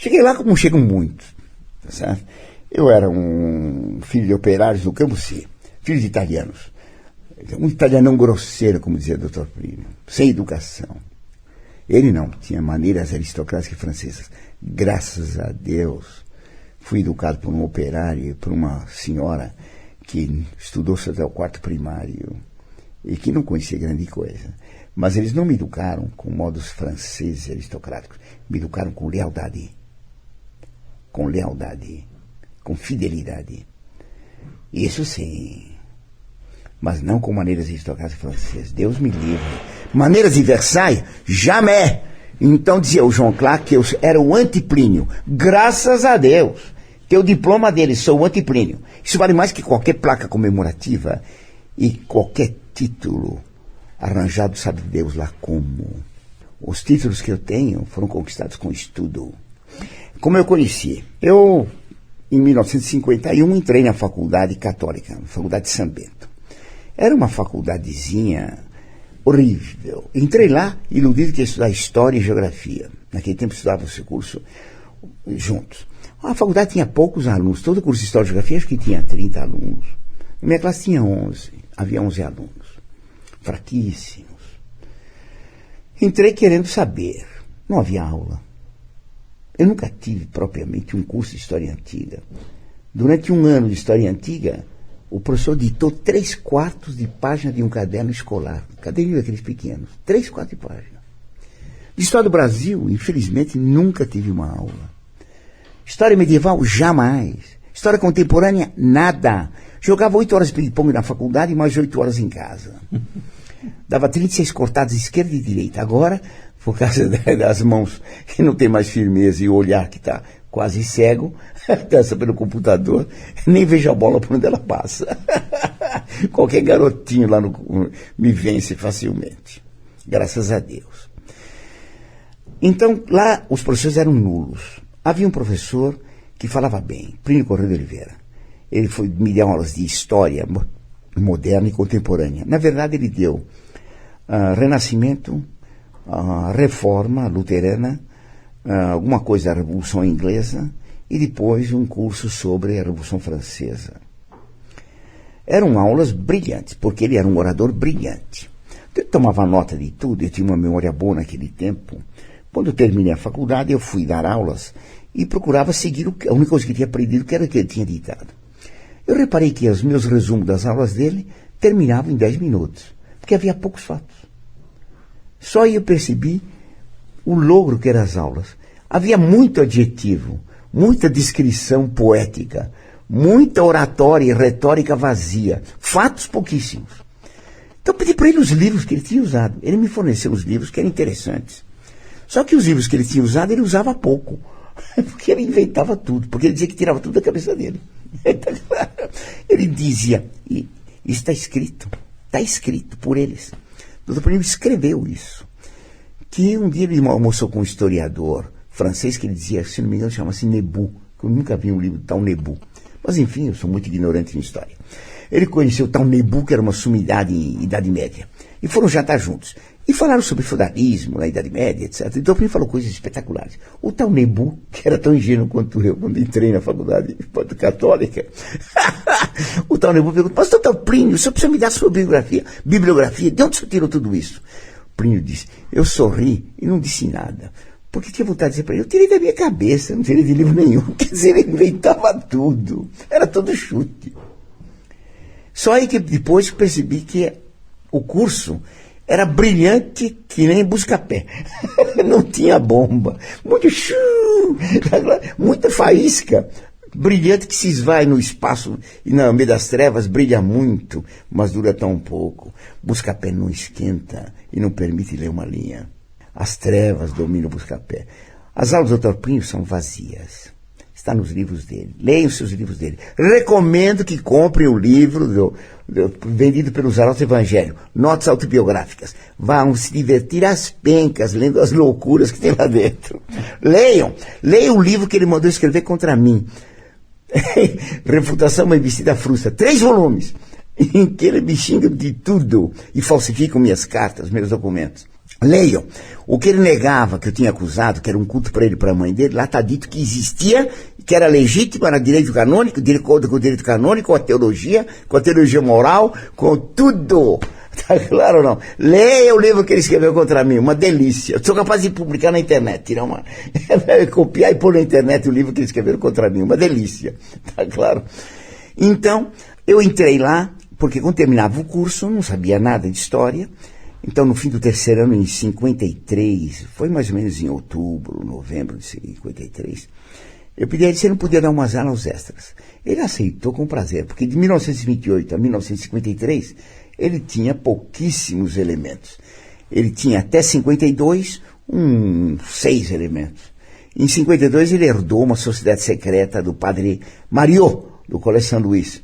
Cheguei lá como chegam muitos, tá certo? Eu era um filho de operários do Campo C, filho de italianos. Um italianão grosseiro, como dizia o Dr. Plínio, sem educação. Ele não, tinha maneiras aristocráticas francesas. Graças a Deus, fui educado por um operário e por uma senhora que estudou-se até o quarto primário e que não conhecia grande coisa. Mas eles não me educaram com modos franceses aristocráticos, me educaram com lealdade, com fidelidade. Isso sim, mas não com maneiras aristocráticas francesas. Deus me livre. Maneiras de Versailles? Jamais! Então dizia o João Clark que eu era o anti-Plínio. Graças a Deus! Tem o diploma dele, sou o anti-Plínio. Isso vale mais que qualquer placa comemorativa e qualquer título arranjado, sabe Deus lá como. Os títulos que eu tenho foram conquistados com estudo. Como eu conheci? Eu, em 1951, entrei na faculdade católica, na faculdade de São Bento. Era uma faculdadezinha horrível. Entrei lá, iludido que ia estudar História e Geografia. Naquele tempo estudava esse curso juntos. A faculdade tinha poucos alunos. Todo curso de História e Geografia acho que tinha 30 alunos. Na minha classe tinha 11. Havia 11 alunos. Fraquíssimos. Entrei querendo saber. Não havia aula. Eu nunca tive propriamente um curso de História Antiga. Durante um ano de História Antiga, o professor ditou 3/4 de página de um caderno escolar. Caderninho daqueles pequenos. 3/4 de página. De História do Brasil, infelizmente, nunca tive uma aula. História medieval, jamais. História contemporânea, nada. Jogava 8 horas de ping-pong na faculdade e mais 8 horas em casa. Dava 36 cortadas esquerda e direita. Agora, por causa das mãos que não tem mais firmeza e o olhar que está quase cego, dança pelo computador, nem vejo a bola por onde ela passa. Qualquer garotinho lá me vence facilmente. Graças a Deus. Então, lá os professores eram nulos. Havia um professor que falava bem, Plínio Corrêa de Oliveira. Ele me deu aulas de história moderna e contemporânea. Na verdade, ele deu Renascimento, Reforma Luterana, alguma coisa da Revolução Inglesa e depois um curso sobre a Revolução Francesa. Eram aulas brilhantes, porque ele era um orador brilhante. Eu tomava nota de tudo, eu tinha uma memória boa naquele tempo. Quando eu terminei a faculdade, eu fui dar aulas e procurava seguir a única coisa que eu tinha aprendido, que era o que ele tinha ditado. Eu reparei que os meus resumos das aulas dele terminavam em 10 minutos, porque havia poucos fatos. Só aí eu percebi o logro que eram as aulas. Havia muito adjetivo, muita descrição poética, muita oratória e retórica vazia, fatos pouquíssimos. Então eu pedi para ele os livros que ele tinha usado. Ele me forneceu os livros que eram interessantes. Só que os livros que ele tinha usado, ele usava pouco. Porque ele inventava tudo. Porque ele dizia que tirava tudo da cabeça dele. Ele dizia, e isso está escrito por eles. O Dr. Plínio escreveu isso. Que um dia ele almoçou com um historiador francês que ele dizia, se não me engano, chama-se Nebu. Eu nunca vi um livro de tal Nebu. Mas enfim, eu sou muito ignorante em história. Ele conheceu o tal Nebu, que era uma sumidade em Idade Média. E foram jantar juntos. E falaram sobre feudalismo na Idade Média, etc. Então ele falou coisas espetaculares. O tal Nebu, que era tão ingênuo quanto eu, quando entrei na faculdade católica, o tal Nebu perguntou, mas doutor Plínio, o senhor precisa me dar sua bibliografia, de onde o senhor tirou tudo isso? Plínio disse, eu sorri e não disse nada. Porque tinha vontade de dizer para ele, eu tirei da minha cabeça, não tirei de livro nenhum. Quer dizer, ele inventava tudo. Era todo chute. Só aí que depois percebi que o curso era brilhante que nem busca-pé. Não tinha bomba. Muita faísca. Brilhante que se esvai no espaço e no meio das trevas brilha muito, mas dura tão pouco. Busca-pé não esquenta e não permite ler uma linha. As trevas dominam o busca-pé. As aulas do Dr. Plínio são vazias. Está nos livros dele. Leiam os seus livros dele. Recomendo que comprem o livro vendido pelos Arautos Evangelho. Notas autobiográficas. Vão se divertir às pencas, lendo as loucuras que tem lá dentro. Leiam. Leiam o livro que ele mandou escrever contra mim. Refutação uma investida frustra. 3 volumes. Em que ele me xinga de tudo e falsifica minhas cartas, meus documentos. Leiam. O que ele negava, que eu tinha acusado, que era um culto para ele e para a mãe dele, lá está dito que existia, que era legítimo, era direito canônico, de acordo com o direito canônico, com a teologia moral, com tudo. Tá claro ou não? Leia o livro que ele escreveu contra mim, uma delícia. Eu sou capaz de publicar na internet, tirar uma... copiar e pôr na internet o livro que ele escreveu contra mim, uma delícia. Tá claro? Então, eu entrei lá, porque quando terminava o curso, eu não sabia nada de história. Então, no fim do terceiro ano, em 53, foi mais ou menos em outubro, novembro de 53, eu pedi a ele se ele não podia dar umas aulas extras. Ele aceitou com prazer, porque de 1928 a 1953, ele tinha pouquíssimos elementos. Ele tinha até 52, 6 elementos. Em 52, ele herdou uma sociedade secreta do padre Mariot, do Colégio São Luís.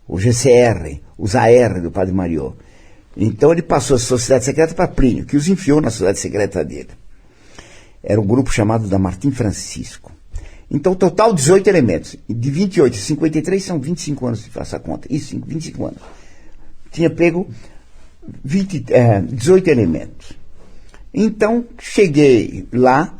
O GCR, o ZAR do padre Mariot. Então ele passou a sociedade secreta para Plínio, que os enfiou na sociedade secreta dele. Era um grupo chamado da Martim Francisco. Então, total 18 elementos. De 28 a 53 são 25 anos, se faça a conta. Isso, 25 anos. Tinha pego 18 elementos. Então, cheguei lá,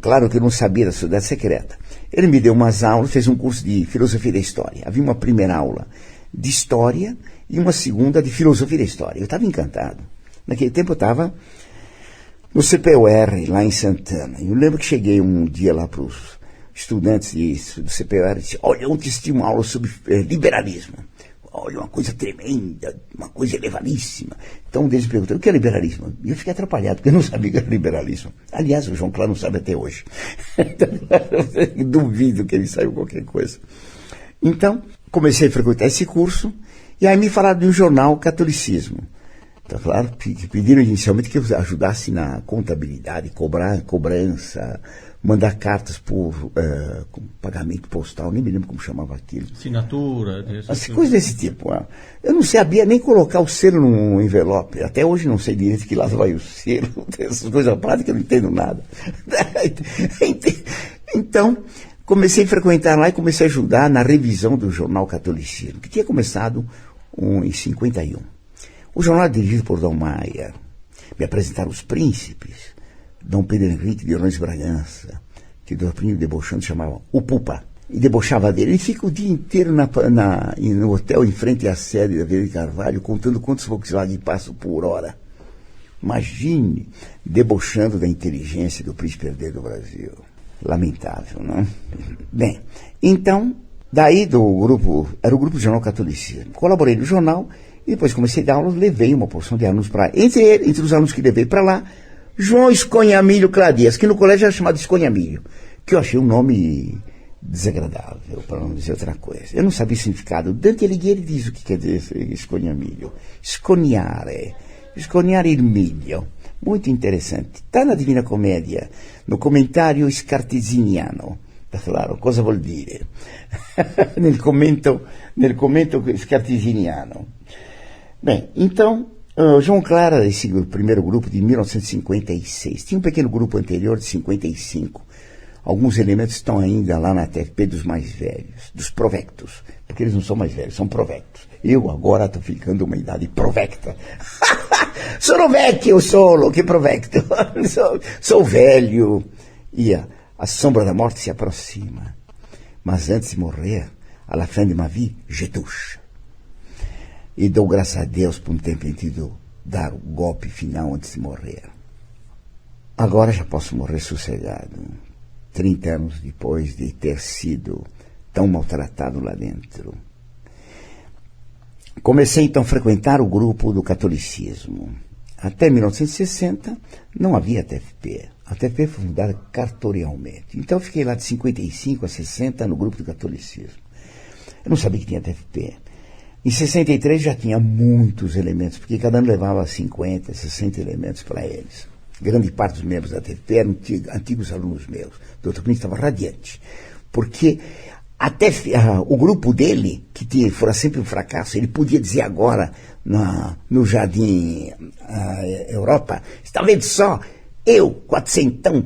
claro que eu não sabia da sociedade secreta. Ele me deu umas aulas, fez um curso de filosofia da história. Havia uma primeira aula de história e uma segunda de filosofia da história. Eu estava encantado. Naquele tempo eu estava no CPUR, lá em Santana. Eu lembro que cheguei um dia lá para os estudantes do CPUR e disse: olha, ontem assisti uma aula sobre liberalismo. Olha, uma coisa tremenda, uma coisa elevadíssima. Então um deles perguntou: o que é liberalismo? E eu fiquei atrapalhado, porque eu não sabia o que era liberalismo. Aliás, o João Cláudio não sabe até hoje. Duvido que ele saiba qualquer coisa. Então, comecei a frequentar esse curso, e aí me falaram de um jornal, Catolicismo. Então, claro, pediram inicialmente que eu ajudasse na contabilidade, cobrança, mandar cartas por pagamento postal, nem me lembro como chamava aquilo. Assinatura. Coisas desse tipo. Eu não sabia nem colocar o selo num envelope. Até hoje não sei direito que lado vai o selo. Essas coisas práticas eu não entendo nada. Então, comecei a frequentar lá e comecei a ajudar na revisão do jornal Catolicismo, que tinha começado em 51. O jornal era dirigido por Dom Maia. Me apresentaram os príncipes. Dom Pedro Henrique de Orleans Bragança, que o Dom Plínio debochando chamava o Pupa. E debochava dele. Ele fica o dia inteiro no hotel em frente à sede da Avenida de Carvalho, contando quantos Volkswagen passam por hora. Imagine, debochando da inteligência do príncipe herdeiro do Brasil. Lamentável, não? Bem, então, daí era o grupo do Jornal Catolicismo. Colaborei no jornal e depois comecei a dar aulas, levei uma porção de alunos para lá. Entre os alunos que levei para lá, João Esconhamilho Cladias, que no colégio era chamado Esconhamilho, que eu achei um nome desagradável, para não dizer outra coisa. Eu não sabia o significado. Dante Alighieri diz o que quer dizer Esconhamilho. Sconiare il miglio. Muito interessante. Está na Divina Comédia, no comentário scartesiniano. Tá claro, cosa vuol dire? nel commento scartesiniano. Bem, então, João Clara, esse primeiro grupo de 1956. Tinha um pequeno grupo anterior de 55. Alguns elementos estão ainda lá na TFP dos mais velhos, dos provectos, porque eles não são mais velhos, são provectos. Eu agora estou ficando uma idade provecta. Sono vecchio solo, que provecto. Sou velho. E a sombra da morte se aproxima. Mas antes de morrer, à la fin de ma vie, je touche. E dou graças a Deus por um tempo em que dar o golpe final antes de morrer. Agora já posso morrer sossegado. 30 anos depois de ter sido tão maltratado lá dentro. Comecei então a frequentar o grupo do catolicismo. Até 1960 não havia TFP. A TFP foi fundada cartorialmente. Então eu fiquei lá de 55 a 60 no grupo do catolicismo. Eu não sabia que tinha TFP. Em 63 já tinha muitos elementos, porque cada ano levava 50, 60 elementos para eles. Grande parte dos membros da TFP eram antigos alunos meus. O Dr. Plínio estava radiante, porque o grupo dele, que fora sempre um fracasso, ele podia dizer agora, no Jardim Europa, está vendo só, eu, 400,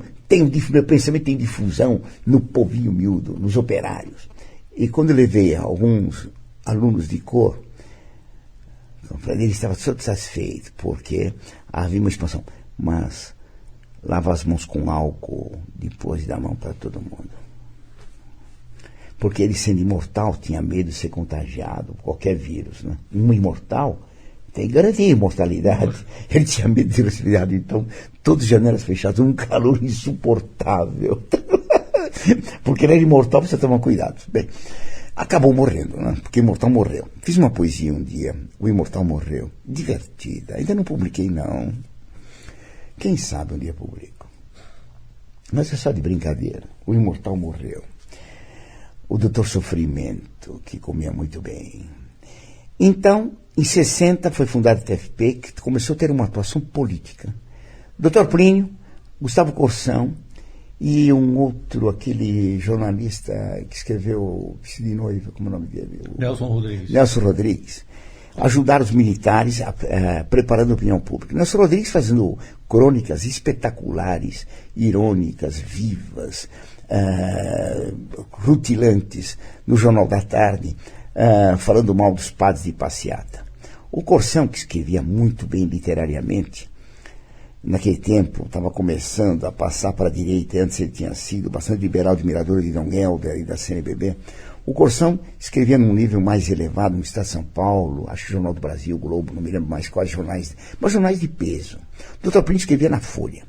meu pensamento tem difusão no povinho miúdo, nos operários. E quando eu levei alguns alunos de cor, ele estava satisfeito, porque havia uma expansão. mas lava as mãos com álcool depois de dar a mão para todo mundo. Porque ele, sendo imortal, tinha medo de ser contagiado por qualquer vírus, né? Um imortal tem garantia de imortalidade. Ele tinha medo de ser resfriado, então todas as janelas fechadas, um calor insuportável. Porque ele era imortal, precisa tomar cuidado. Bem, acabou morrendo, né? Porque o imortal morreu. Fiz uma poesia um dia, o imortal morreu. Divertida. Ainda não publiquei, não. Quem sabe um dia publico. Mas é só de brincadeira. O imortal morreu. O Doutor Sofrimento, que comia muito bem. Então, em 60 foi fundada a TFP, que começou a ter uma atuação política. Dr. Plínio, Gustavo Corsão e um outro, aquele jornalista que escreveu Vestido de Noiva, como é o nome dele? Nelson Rodrigues. Nelson Rodrigues. Ajudaram os militares preparando a opinião pública. Nelson Rodrigues fazendo crônicas espetaculares, irônicas, vivas, rutilantes, no Jornal da Tarde, falando mal dos padres de passeata. O Corsão, que escrevia muito bem literariamente, naquele tempo estava começando a passar para a direita, antes ele tinha sido bastante liberal, admirador de Dom Helder e da CNBB. O Corsão escrevia num nível mais elevado no Estado de São Paulo, acho que Jornal do Brasil, Globo, não me lembro mais quais jornais, mas jornais de peso. O Dr. Plínio escrevia na Folha.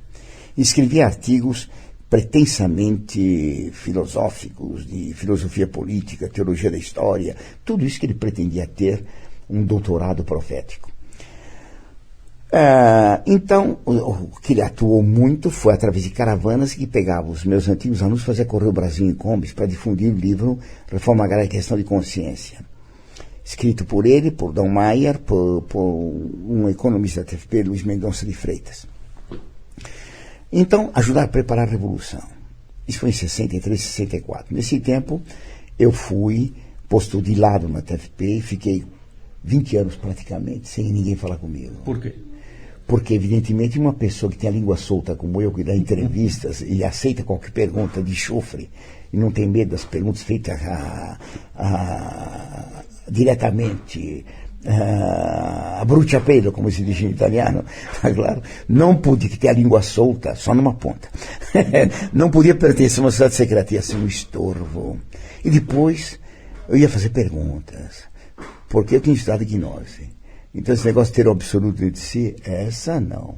Escrevia artigos pretensamente filosóficos, de filosofia política, teologia da história, tudo isso que ele pretendia ter um doutorado profético. Então, o que ele atuou muito foi através de caravanas que pegava os meus antigos alunos, fazia correr o Brasil em combis para difundir o livro Reforma Agrária e Questão de Consciência. Escrito por ele, por Dom Maier, por um economista da TFP, Luiz Mendonça de Freitas. Então, ajudar a preparar a Revolução. Isso foi em 63, 64. Nesse tempo, eu fui posto de lado na TFP e fiquei 20 anos praticamente sem ninguém falar comigo. Por quê? Porque, evidentemente, uma pessoa que tem a língua solta como eu, que dá entrevistas e aceita qualquer pergunta de chofre e não tem medo das perguntas feitas diretamente, a bruciapelo, como se diz em italiano, claro, não podia ter a língua solta só numa ponta. Não podia pertencer a uma sociedade secreta, ia ser um estorvo. E depois eu ia fazer perguntas, porque eu tinha estudado gnose. Então esse negócio de ter o absoluto de si, essa não.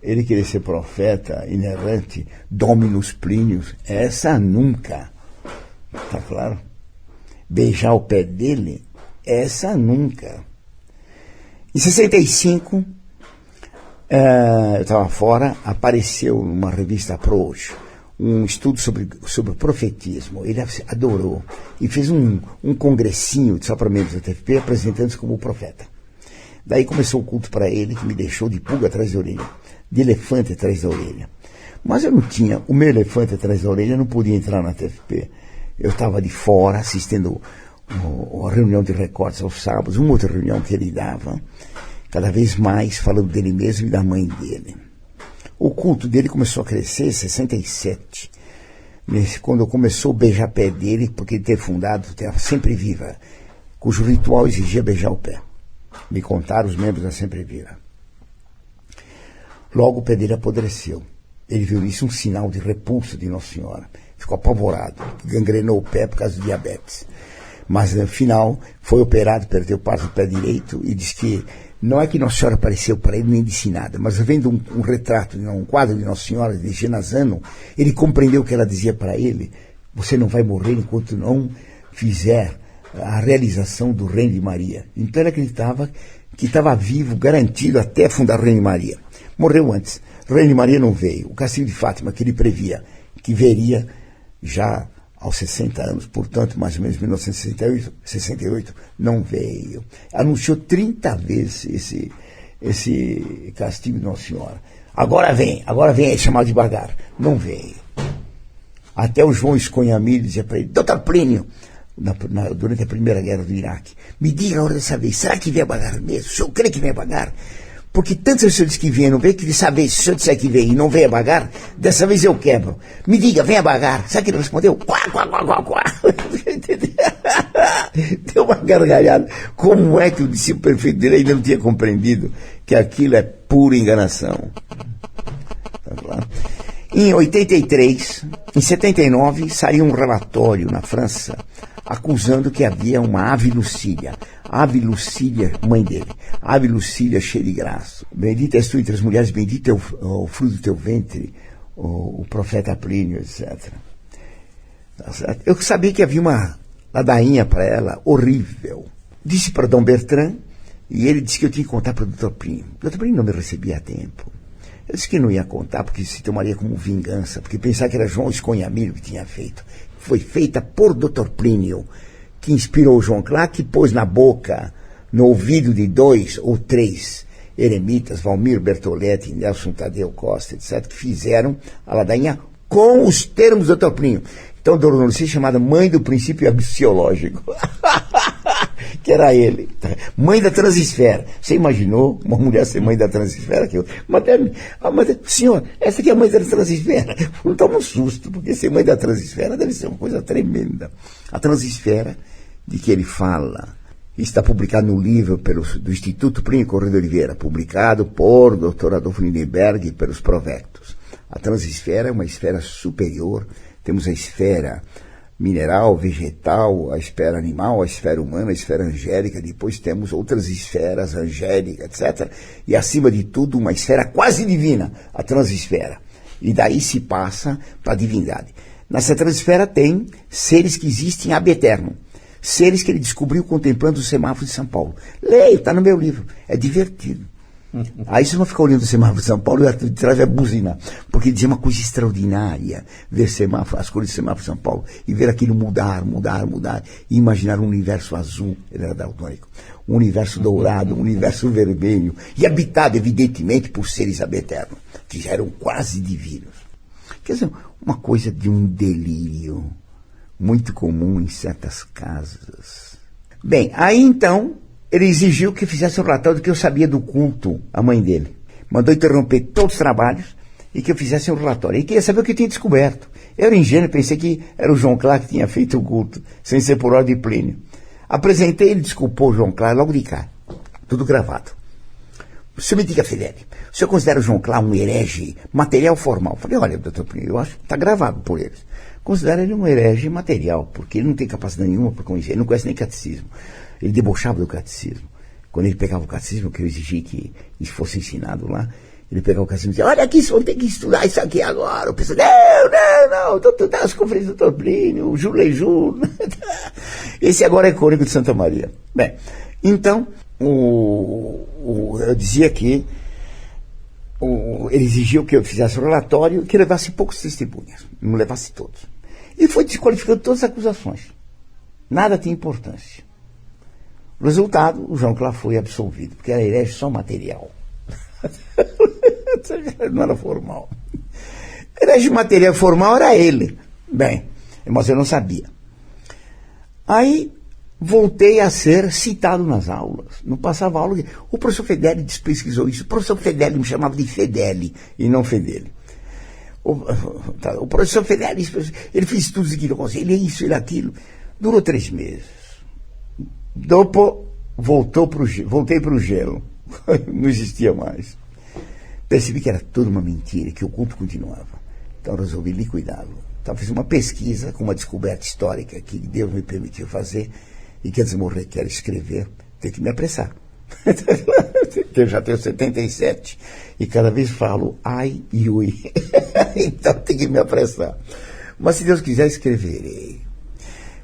Ele querer ser profeta, inerrante, dominus Plínios, essa nunca. Tá claro? Beijar o pé dele, essa nunca. Em 65, eu estava fora, apareceu numa revista Approach um estudo sobre o profetismo. Ele adorou e fez um congressinho só para membros da TFP apresentando-se como profeta. Daí começou o culto para ele, que me deixou de pulga atrás da orelha, de elefante atrás da orelha. Mas eu não tinha, o meu elefante atrás da orelha não podia entrar na TFP. Eu estava de fora assistindo a reunião de recortes aos sábados, uma outra reunião que ele dava, cada vez mais falando dele mesmo e da mãe dele. O culto dele começou a crescer em 67, quando começou o beijar-pé dele, porque ele ter fundado Terra Sempre Viva, cujo ritual exigia beijar o pé. Me contaram os membros da Sempre Viva. Logo o pé dele apodreceu. Ele viu isso um sinal de repulsa de Nossa Senhora. Ficou apavorado, gangrenou o pé por causa do diabetes. Mas no final foi operado, perdeu parte do pé direito e disse que não é que Nossa Senhora apareceu para ele nem disse nada, mas vendo um retrato, um quadro de Nossa Senhora de Genazzano, ele compreendeu o que ela dizia para ele: você não vai morrer enquanto não fizer a realização do Reino de Maria. Então ele acreditava que estava vivo, garantido até fundar o Reino de Maria. Morreu antes. O Reino de Maria não veio. O castigo de Fátima, que ele previa, que veria já aos 60 anos, portanto, mais ou menos em 1968, não veio. Anunciou 30 vezes esse castigo de Nossa Senhora. Agora vem, é chamado devagar. Não veio. Até o João Esconhamilho dizia para ele: Dr. Plínio, durante a Primeira Guerra do Iraque, me diga a hora dessa vez, será que vem bagar mesmo? O senhor crê que vem bagar? Porque tantas vezes o senhor diz que vem, não vem, que dessa vez, se o senhor disser que vem e não vem bagar, dessa vez eu quebro. Me diga, vem bagar. Sabe que ele respondeu? Quá, quá, quá, quá, quá. Deu uma gargalhada. Como é que o discípulo perfeito dele ainda não tinha compreendido que aquilo é pura enganação? Em 83, em 79, saiu um relatório na França acusando que havia uma ave Lucília, mãe dele, ave Lucília cheia de graça. Bendita és tu entre as mulheres, bendito é o fruto do teu ventre, o profeta Plínio, etc. Eu sabia que havia uma ladainha para ela horrível. Disse para Dom Bertrand, e ele disse que eu tinha que contar para o Dr. Plínio. O Dr. Plínio não me recebia a tempo. Eu disse que não ia contar, porque se tomaria como vingança, porque pensava que era João Esconhamilho que tinha feito. Foi feita por Dr. Plínio, que inspirou João Clark, que pôs na boca, no ouvido de 2 ou 3 eremitas, Valmir Bertoletti, Nelson Tadeu Costa, etc., que fizeram a ladainha com os termos do Dr. Plínio. Então, Dona Lucia é chamada mãe do princípio axiológico. Que era ele. Mãe da transesfera. Você imaginou uma mulher ser mãe da transesfera? Mas, senhor, essa aqui é a mãe da transesfera. Não toma um susto, porque ser mãe da transesfera deve ser uma coisa tremenda. A transesfera de que ele fala está publicado no livro do Instituto Plínio Corrêa de Oliveira, publicado por Dr. Adolfo Lindenberg pelos Provectos. A transesfera é uma esfera superior. Temos a esfera mineral, vegetal, a esfera animal, a esfera humana, a esfera angélica, depois temos outras esferas angélicas, etc. E acima de tudo uma esfera quase divina, a transesfera. E daí se passa para a divindade. Nessa transesfera tem seres que existem ab eterno, seres que ele descobriu contemplando o semáforo de São Paulo. Leia, está no meu livro, é divertido. Aí você não fica olhando o semáforo de São Paulo e de trás vai buzinar, porque dizia uma coisa extraordinária, ver semáforo, as cores do semáforo de São Paulo, e ver aquilo mudar, e imaginar um universo azul, ele era daltônico, um universo dourado, um universo vermelho, e habitado, evidentemente, por seres ab eterno, que já eram quase divinos. Quer dizer, uma coisa de um delírio muito comum em certas casas. Bem, aí então ele exigiu que fizesse um relatório do que eu sabia do culto à mãe dele. Mandou interromper todos os trabalhos e que eu fizesse um relatório. E queria saber o que eu tinha descoberto. Eu era ingênuo, pensei que era o João Clark que tinha feito o culto, sem ser por ordem de Plínio. Apresentei, ele desculpou o João Clark logo de cara. Tudo gravado. O senhor me diga, Fideli, o senhor considera o João Clark um herege material formal? Falei, olha, doutor Plínio, eu acho que está gravado por eles. Considero ele um herege material, porque ele não tem capacidade nenhuma para conhecer, ele não conhece nem catecismo. Ele debochava do catecismo. Quando ele pegava o catecismo, que eu exigi que isso fosse ensinado lá, ele pegava o catecismo e dizia, olha aqui, senhor, tem que estudar isso aqui agora. Eu pensei, não, estou estudando as conferências do Dr. Plínio, o Jur. Esse agora é Cônigo de Santa Maria. Bem, então, eu dizia que ele exigiu que eu fizesse um relatório que levasse poucos testemunhas, não levasse todos. E foi desqualificando todas as acusações. Nada tinha importância. O resultado, o João Clark foi absolvido, porque era herege só material. Não era formal. Herege material formal era ele. Bem, mas eu não sabia. Aí voltei a ser citado nas aulas. Não passava aula. O professor Fedeli pesquisou isso. O professor Fedeli me chamava de Fedeli e não Fedeli. O professor Fedeli, ele fez estudos aqui no conselho, ele é isso, ele é aquilo. Durou 3 meses. Dopo, voltei para o gelo. Não existia mais. Percebi que era tudo uma mentira, que o culto continuava. Então resolvi liquidá-lo. Então fiz uma pesquisa com uma descoberta histórica que Deus me permitiu fazer e que antes de morrer quero escrever, tenho que me apressar. Eu já tenho 77 e cada vez falo ai e ui. Então tenho que me apressar. Mas se Deus quiser, escreverei.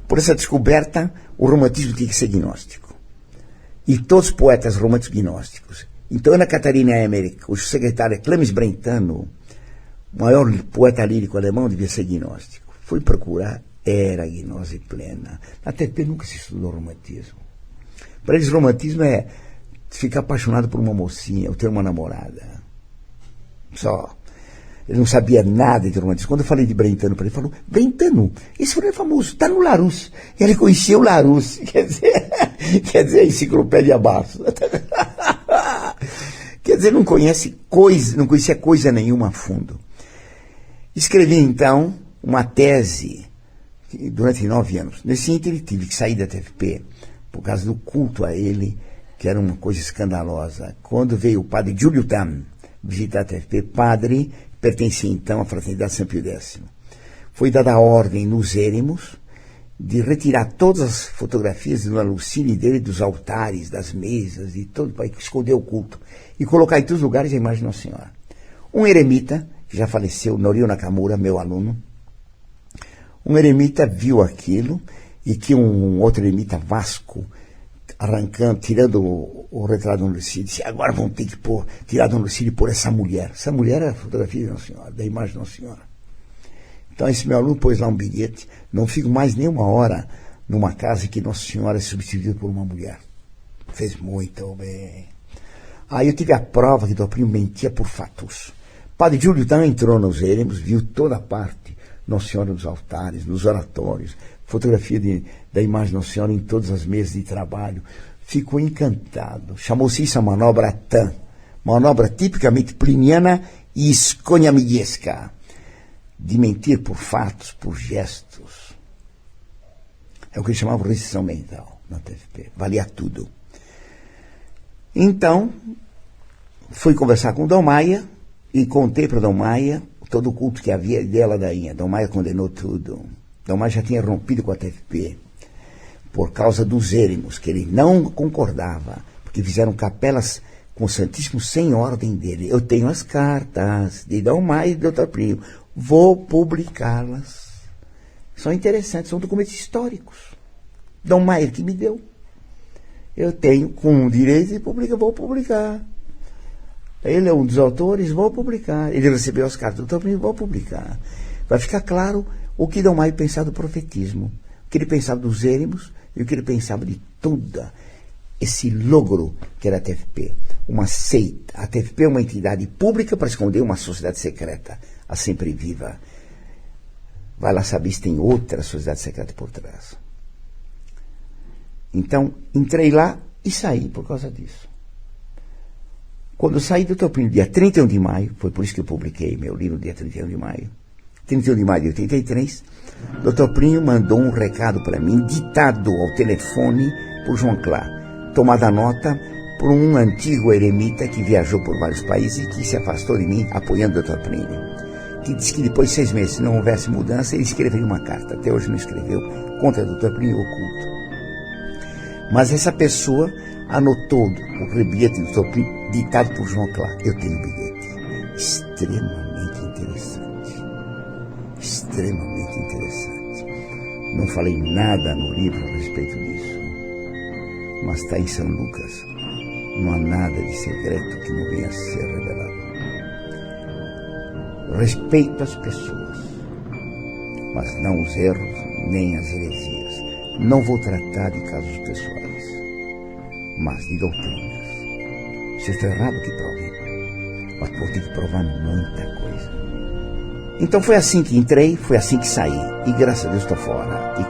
Por essa descoberta, o romantismo tinha que ser gnóstico. E todos os poetas românticos gnósticos. Então, Ana Catarina Emmerich, o secretário Clemens Brentano, o maior poeta lírico alemão, devia ser gnóstico. Fui procurar, era gnose plena. Até porque nunca se estudou romantismo. Para eles, romantismo é ficar apaixonado por uma mocinha, ou ter uma namorada. Só. Ele não sabia nada de romantismo. Quando eu falei de Brentano para ele, falou, Brentano, esse foi famoso, está no Larousse. E ele conhecia o Larousse, quer dizer, a enciclopédia abaixo. Quer dizer, não conhecia coisa nenhuma a fundo. Escrevi, então, uma tese durante 9 anos. Nesse ínter, ele tive que sair da TFP por causa do culto a ele, que era uma coisa escandalosa. Quando veio o padre Júlio Tam visitar a TFP, padre pertencia então à Fraternidade São Pio X. Foi dada a ordem nos éremos de retirar todas as fotografias do alucine dele, dos altares, das mesas, e todo para esconder o culto, e colocar em todos os lugares a imagem de Nossa Senhora. Um eremita, que já faleceu, Norio Nakamura, meu aluno, um eremita viu aquilo, e que um outro eremita, Vasco, arrancando, tirando o retrato do Lucílio, disse, agora vão ter que tirar do Lucílio e pôr essa mulher. Essa mulher é a fotografia de Nossa Senhora, da imagem de Nossa Senhora. Então esse meu aluno pôs lá um bilhete, não fico mais nem uma hora numa casa que Nossa Senhora é substituída por uma mulher. Fez muito bem. Aí eu tive a prova que Dom Primo mentia por fatos. Padre Júlio também entrou nos eremos, viu toda a parte, Nossa Senhora nos altares, nos oratórios, fotografia da imagem de Nossa Senhora em todas as mesas de trabalho. Ficou encantado. Chamou-se isso a manobra TAN, manobra tipicamente pliniana e esconhamiguesca, de mentir por fatos, por gestos. É o que eles chamavam de restrição mental na TFP. Valia tudo. Então, fui conversar com Dom Maia e contei para Dom Maia todo o culto que havia dela dainha. Dom Maia condenou tudo. Dom Maia já tinha rompido com a TFP por causa dos éremos, que ele não concordava, porque fizeram capelas com o Santíssimo sem ordem dele. Eu tenho as cartas de Dom Maia e de Dr. Primo. Vou publicá-las. São interessantes, são documentos históricos. Dom Maia que me deu. Eu tenho com direito de publicar, vou publicar. Ele é um dos autores, vou publicar. Ele recebeu as cartas do Dr. Primo, vou publicar. Vai ficar claro o que Dom Maia pensava do profetismo, o que ele pensava dos éremos e o que ele pensava de todo esse logro que era a TFP. Uma seita. A TFP é uma entidade pública para esconder uma sociedade secreta, a sempre viva. Vai lá saber se tem outra sociedade secreta por trás. Então, entrei lá e saí por causa disso. Quando eu saí do Dr. Primo, dia 31 de maio, foi por isso que eu publiquei meu livro dia 31 de maio, 31 de maio de 83, Dr. Primo mandou um recado para mim, ditado ao telefone por João Clá, tomada nota por um antigo eremita que viajou por vários países e que se afastou de mim, apoiando o Dr. Primo, que disse que depois de 6 meses, se não houvesse mudança, ele escreveria uma carta. Até hoje não escreveu, contra o Dr. Primo oculto. Mas essa pessoa anotou o bilhete do Dr. Primo, ditado por João Clá. Eu tenho um bilhete extremamente interessante. Extremamente interessante. Não falei nada no livro a respeito disso, mas está em São Lucas. Não há nada de secreto que não venha a ser revelado. Respeito as pessoas, mas não os erros nem as heresias. Não vou tratar de casos pessoais, mas de doutrinas. Se eu estou errado, que prove. Mas vou ter que provar muita coisa. Então foi assim que entrei, foi assim que saí. E graças a Deus estou fora. E